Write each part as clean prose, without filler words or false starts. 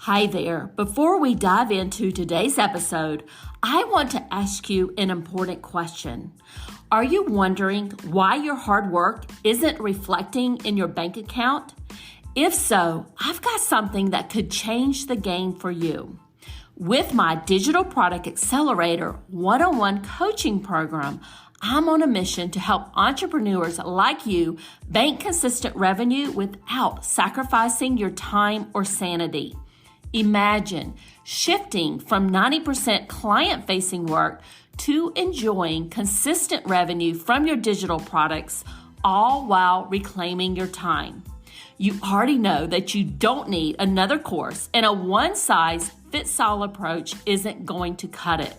Hi there. Before we dive into today's episode, I want to ask you an important question. Are you wondering why your hard work isn't reflecting in your bank account? If so, I've got something that could change the game for you. With my Digital Product Accelerator one-on-one coaching program, I'm on a mission to help entrepreneurs like you bank consistent revenue without sacrificing your time or sanity. Imagine shifting from 90% client-facing work to enjoying consistent revenue from your digital products, all while reclaiming your time. You already know that you don't need another course, and a one-size-fits-all approach isn't going to cut it.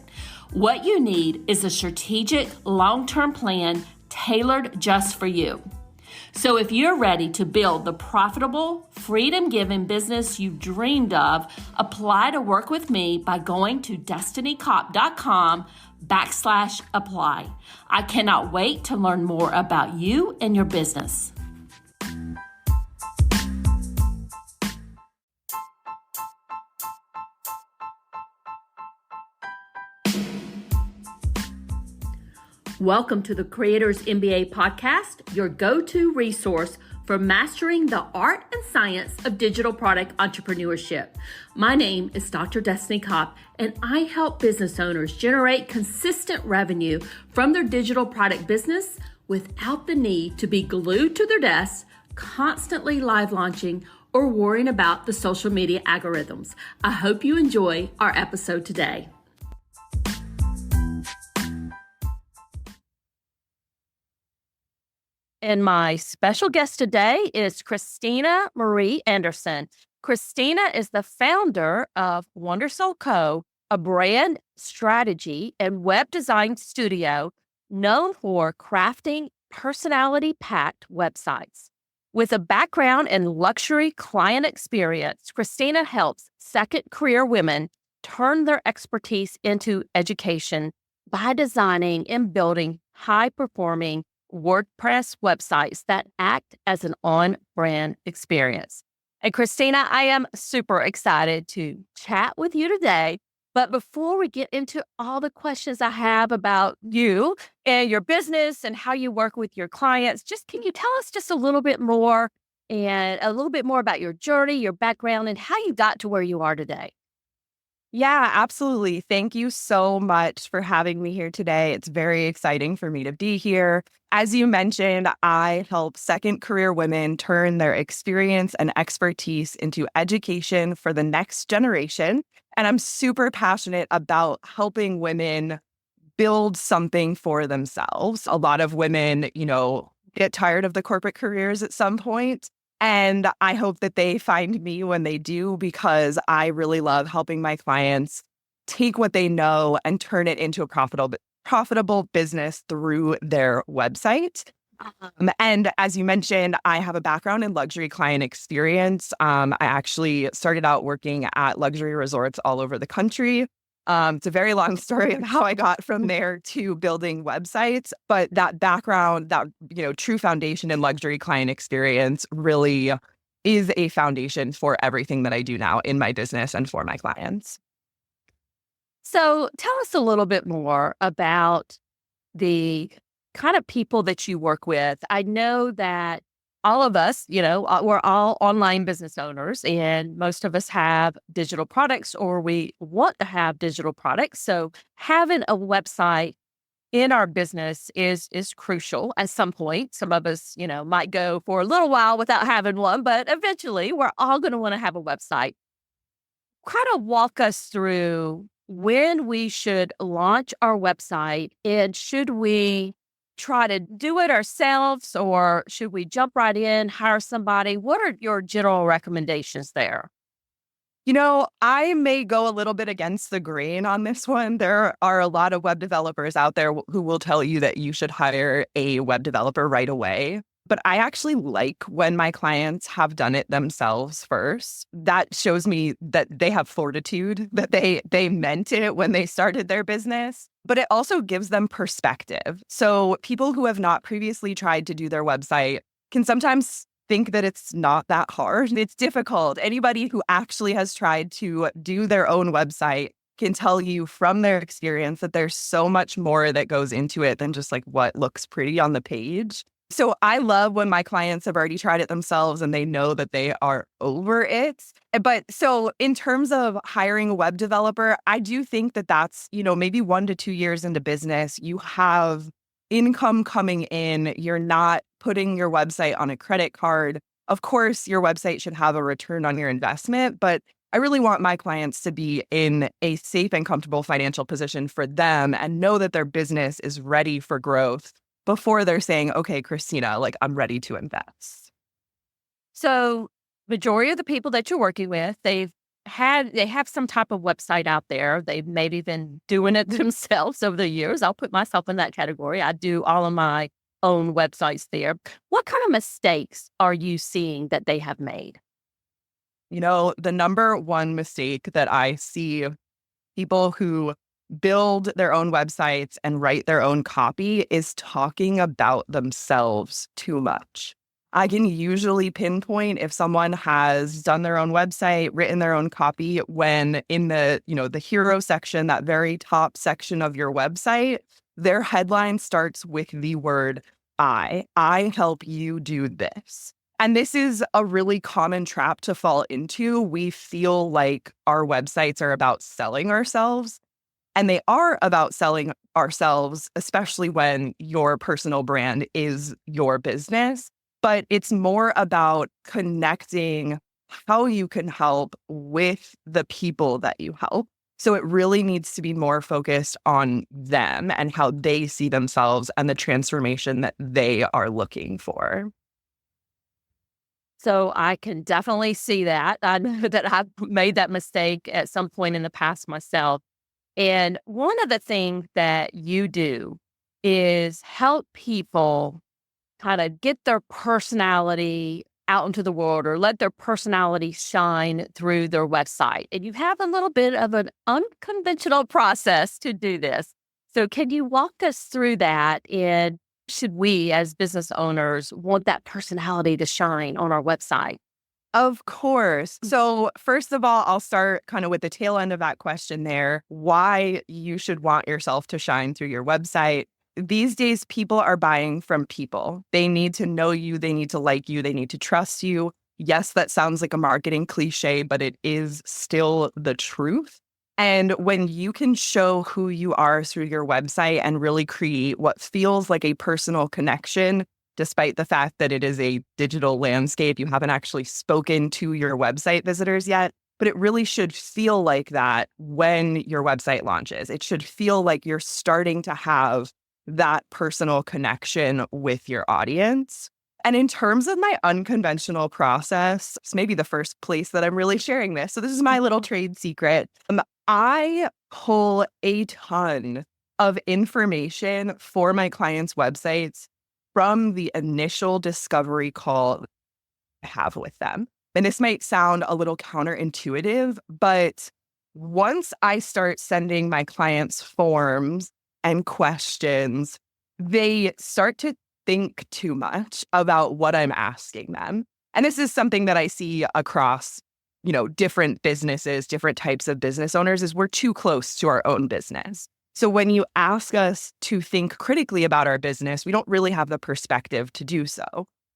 What you need is a strategic, long-term plan tailored just for you. So if you're ready to build the profitable, freedom-giving business you've dreamed of, apply to work with me by going to destinycop.com/apply. I cannot wait to learn more about you and your business. Welcome to the Creators MBA podcast, your go-to resource for mastering the art and science of digital product entrepreneurship. My name is Dr. Destiny Kopp, and I help business owners generate consistent revenue from their digital product business without the need to be glued to their desks, constantly live launching, or worrying about the social media algorithms. I hope you enjoy our episode today. And my special guest today is Christina Marie Anderson. Christina is the founder of Wondersoul Co., a brand strategy and web design studio known for crafting personality-packed websites. With a background in luxury client experience, Christina helps second career women turn their expertise into education by designing and building high-performing WordPress websites that act as an on-brand experience. And Christina, I am super excited to chat with you today. But before we get into all the questions I have about you and your business and how you work with your clients, can you tell us just a little bit more about your journey, your background, and how you got to where you are today? Yeah, absolutely. Thank you so much for having me here today. It's very exciting for me to be here. As you mentioned, I help second career women turn their experience and expertise into education for the next generation. And I'm super passionate about helping women build something for themselves. A lot of women, get tired of the corporate careers at some point. And I hope that they find me when they do, because I really love helping my clients take what they know and turn it into a profitable business through their website. And as you mentioned, I have a background in luxury client experience. I actually started out working at luxury resorts all over the country. It's a very long story of how I got from there to building websites, but that background, that, true foundation in luxury client experience really is a foundation for everything that I do now in my business and for my clients. So tell us a little bit more about the kind of people that you work with. I know that all of us, we're all online business owners, and most of us have digital products, or we want to have digital products. So having a website in our business is crucial at some point. Some of us, might go for a little while without having one, but eventually we're all going to want to have a website. Kind of walk us through when we should launch our website, and should we try to do it ourselves, or should we jump right in, hire somebody? What are your general recommendations there? I may go a little bit against the grain on this one. There are a lot of web developers out there who will tell you that you should hire a web developer right away. But I actually like when my clients have done it themselves first. That shows me that they have fortitude, that they meant it when they started their business. But it also gives them perspective. So people who have not previously tried to do their website can sometimes think that it's not that hard. It's difficult. Anybody who actually has tried to do their own website can tell you from their experience that there's so much more that goes into it than just like what looks pretty on the page. So I love when my clients have already tried it themselves and they know that they are over it. But so in terms of hiring a web developer, I do think that that's, maybe 1 to 2 years into business, you have income coming in. You're not putting your website on a credit card. Of course, your website should have a return on your investment, but I really want my clients to be in a safe and comfortable financial position for them and know that their business is ready for growth before they're saying, okay, Christina, like I'm ready to invest. So majority of the people that you're working with, they have some type of website out there. They've maybe been doing it themselves over the years. I'll put myself in that category. I do all of my own websites there. What kind of mistakes are you seeing that they have made? The number one mistake that I see people who build their own websites and write their own copy is talking about themselves too much. I can usually pinpoint if someone has done their own website, written their own copy, when in the hero section, that very top section of your website, their headline starts with the word I help you do this. And this is a really common trap to fall into. We feel like our websites are about selling ourselves. And they are about selling ourselves, especially when your personal brand is your business. But it's more about connecting how you can help with the people that you help. So it really needs to be more focused on them and how they see themselves and the transformation that they are looking for. So I can definitely see that. I know that I've made that mistake at some point in the past myself. And one of the things that you do is help people kind of get their personality out into the world or let their personality shine through their website. And you have a little bit of an unconventional process to do this. So can you walk us through that? And should we as business owners want that personality to shine on our website? Of course. So first of all, I'll start kind of with the tail end of that question there, why you should want yourself to shine through your website. These days, people are buying from people. They need to know you. They need to like you. They need to trust you. Yes, that sounds like a marketing cliche, but it is still the truth. And when you can show who you are through your website and really create what feels like a personal connection, despite the fact that it is a digital landscape, you haven't actually spoken to your website visitors yet, but it really should feel like that when your website launches. It should feel like you're starting to have that personal connection with your audience. And in terms of my unconventional process, it's maybe the first place that I'm really sharing this. So this is my little trade secret. I pull a ton of information for my clients' websites from the initial discovery call I have with them. And this might sound a little counterintuitive, but once I start sending my clients forms and questions, they start to think too much about what I'm asking them. And this is something that I see across, different businesses, different types of business owners, is we're too close to our own business. So when you ask us to think critically about our business, we don't really have the perspective to do so.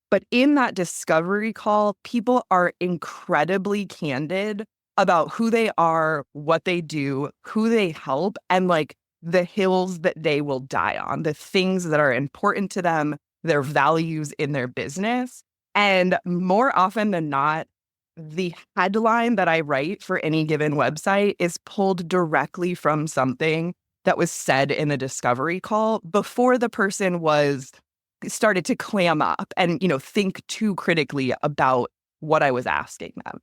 But in that discovery call, people are incredibly candid about who they are, what they do, who they help, and like the hills that they will die on, the things that are important to them, their values in their business. And more often than not, the headline that I write for any given website is pulled directly from something that was said in the discovery call before the person started to clam up and, think too critically about what I was asking them.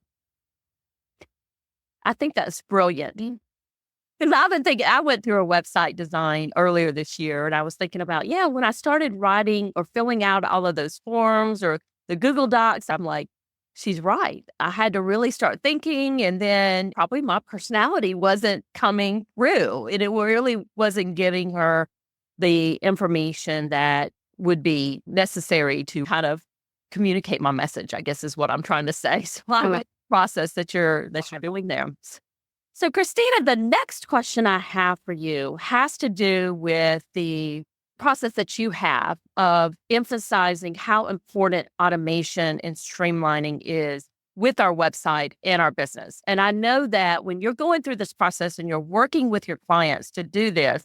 I think that's brilliant. Because I've been thinking, I went through a website design earlier this year, and I was thinking about, when I started writing or filling out all of those forms or the Google Docs, I'm like, she's right. I had to really start thinking, and then probably my personality wasn't coming through, and it really wasn't giving her the information that would be necessary to kind of communicate my message, I guess is what I'm trying to say. So I like the process that you're doing there. So Christina, the next question I have for you has to do with the process that you have of emphasizing how important automation and streamlining is with our website and our business. And I know that when you're going through this process and you're working with your clients to do this,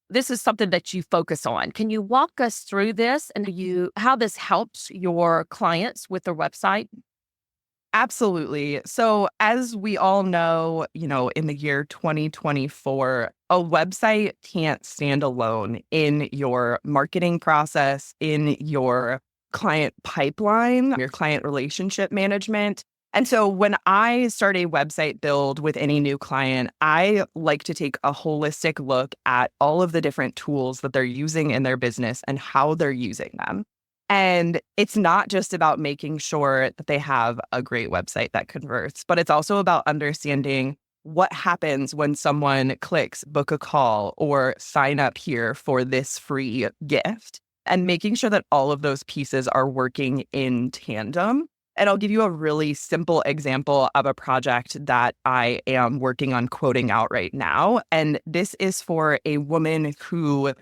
this is something that you focus on. Can you walk us through this and how this helps your clients with their website? Absolutely. So as we all know, in the year 2024, a website can't stand alone in your marketing process, in your client pipeline, your client relationship management. And so when I start a website build with any new client, I like to take a holistic look at all of the different tools that they're using in their business and how they're using them. And it's not just about making sure that they have a great website that converts, but it's also about understanding what happens when someone clicks book a call or sign up here for this free gift, and making sure that all of those pieces are working in tandem. And I'll give you a really simple example of a project that I am working on quoting out right now. And this is for a woman who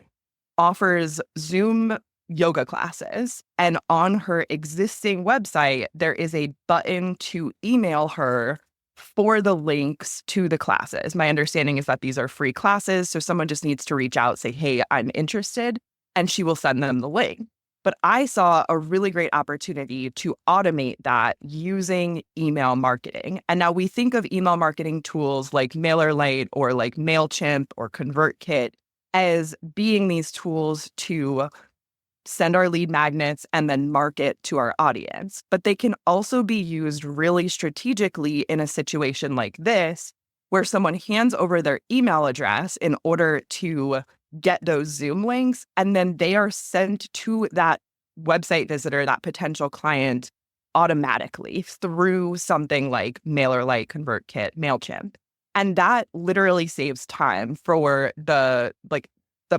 offers Zoom yoga classes. And on her existing website, there is a button to email her for the links to the classes. My understanding is that these are free classes. So someone just needs to reach out, say, hey, I'm interested, and she will send them the link. But I saw a really great opportunity to automate that using email marketing. And now we think of email marketing tools like MailerLite or like MailChimp or ConvertKit as being these tools to send our lead magnets and then market to our audience. But they can also be used really strategically in a situation like this, where someone hands over their email address in order to get those Zoom links, and then they are sent to that website visitor, that potential client, automatically through something like MailerLite, ConvertKit, MailChimp. And that literally saves time for the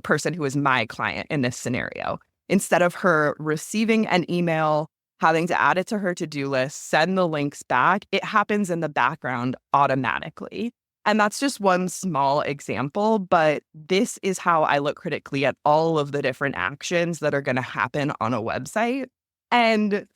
person who is my client in this scenario. Instead of her receiving an email, having to add it to her to-do list, send the links back, it happens in the background automatically. And that's just one small example, but this is how I look critically at all of the different actions that are going to happen on a website. And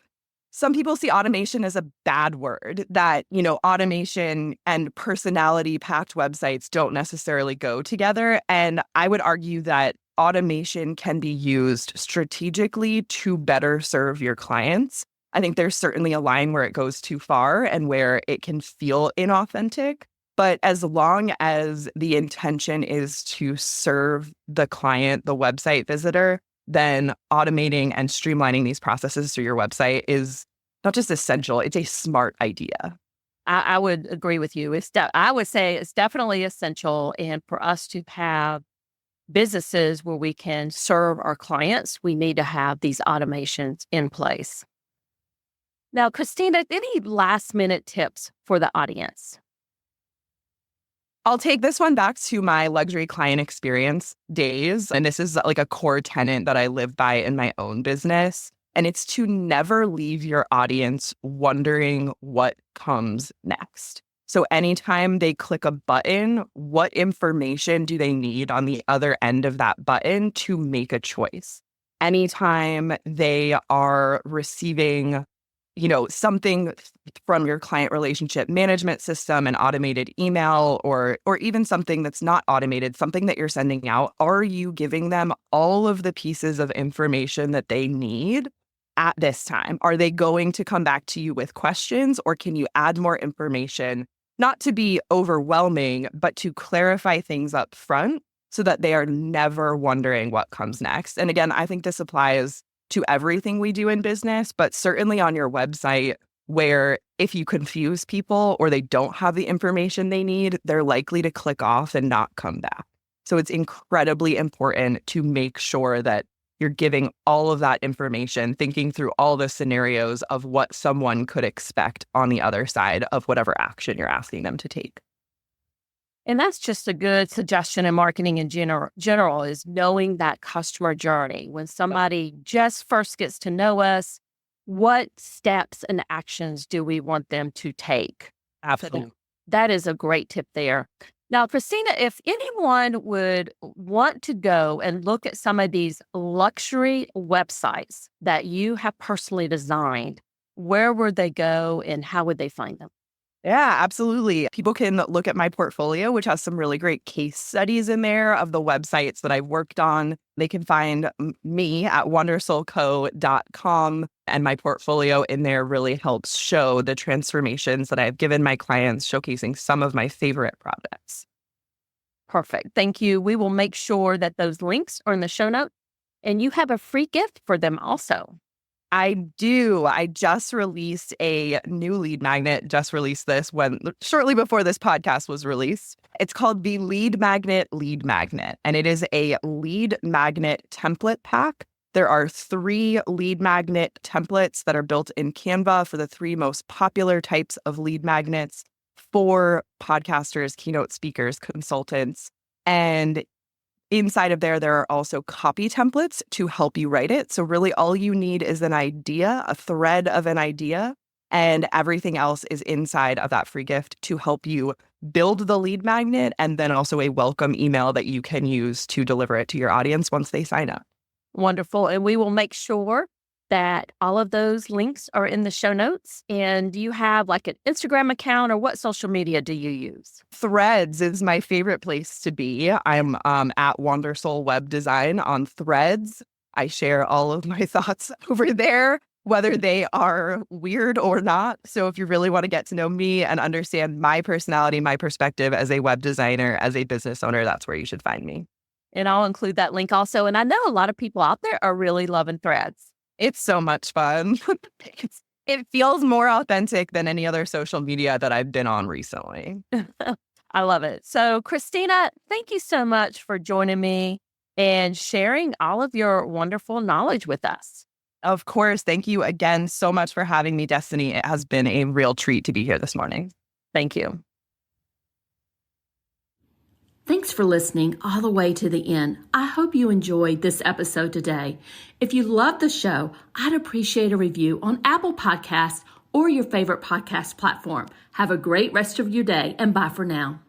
some people see automation as a bad word, that, automation and personality-packed websites don't necessarily go together. And I would argue that automation can be used strategically to better serve your clients. I think there's certainly a line where it goes too far and where it can feel inauthentic. But as long as the intention is to serve the client, the website visitor, then automating and streamlining these processes through your website is not just essential, it's a smart idea. I would agree with you. I would say it's definitely essential. And for us to have businesses where we can serve our clients, we need to have these automations in place. Now, Christina, any last minute tips for the audience? I'll take this one back to my luxury client experience days. And this is like a core tenet that I live by in my own business. And it's to never leave your audience wondering what comes next. So anytime they click a button, what information do they need on the other end of that button to make a choice? Anytime they are receiving, something from your client relationship management system, an automated email, or even something that's not automated, something that you're sending out, are you giving them all of the pieces of information that they need at this time? Are they going to come back to you with questions, or can you add more information? Not to be overwhelming, but to clarify things up front so that they are never wondering what comes next. And again, I think this applies to everything we do in business, but certainly on your website, where if you confuse people or they don't have the information they need, they're likely to click off and not come back. So it's incredibly important to make sure that you're giving all of that information, thinking through all the scenarios of what someone could expect on the other side of whatever action you're asking them to take. And that's just a good suggestion in marketing in general is knowing that customer journey. When somebody just first gets to know us, what steps and actions do we want them to take? Absolutely. That is a great tip there. Now, Christina, if anyone would want to go and look at some of these luxury websites that you have personally designed, where would they go and how would they find them? Yeah, absolutely. People can look at my portfolio, which has some really great case studies in there of the websites that I've worked on. They can find me at wondersoulco.com, and my portfolio in there really helps show the transformations that I've given my clients, showcasing some of my favorite projects. Perfect. Thank you. We will make sure that those links are in the show notes, and you have a free gift for them also. I do. I just released a new lead magnet, just released this shortly before this podcast was released. It's called the Lead Magnet, and it is a lead magnet template pack. There are 3 lead magnet templates that are built in Canva for the 3 most popular types of lead magnets for podcasters, keynote speakers, consultants, and inside of there are also copy templates to help you write it. So really all you need is an idea, a thread of an idea, and everything else is inside of that free gift to help you build the lead magnet, and then also a welcome email that you can use to deliver it to your audience once they sign up. Wonderful. And we will make sure that all of those links are in the show notes. And do you have like an Instagram account, or what social media do you use? Threads is my favorite place to be. I'm at Wondersoul Web Design on Threads. I share all of my thoughts over there, whether they are weird or not. So if you really want to get to know me and understand my personality, my perspective as a web designer, as a business owner, that's where you should find me. And I'll include that link also. And I know a lot of people out there are really loving Threads. It's so much fun. It feels more authentic than any other social media that I've been on recently. I love it. So, Christina, thank you so much for joining me and sharing all of your wonderful knowledge with us. Of course. Thank you again so much for having me, Destiny. It has been a real treat to be here this morning. Thank you. Thanks for listening all the way to the end. I hope you enjoyed this episode today. If you love the show, I'd appreciate a review on Apple Podcasts or your favorite podcast platform. Have a great rest of your day, and bye for now.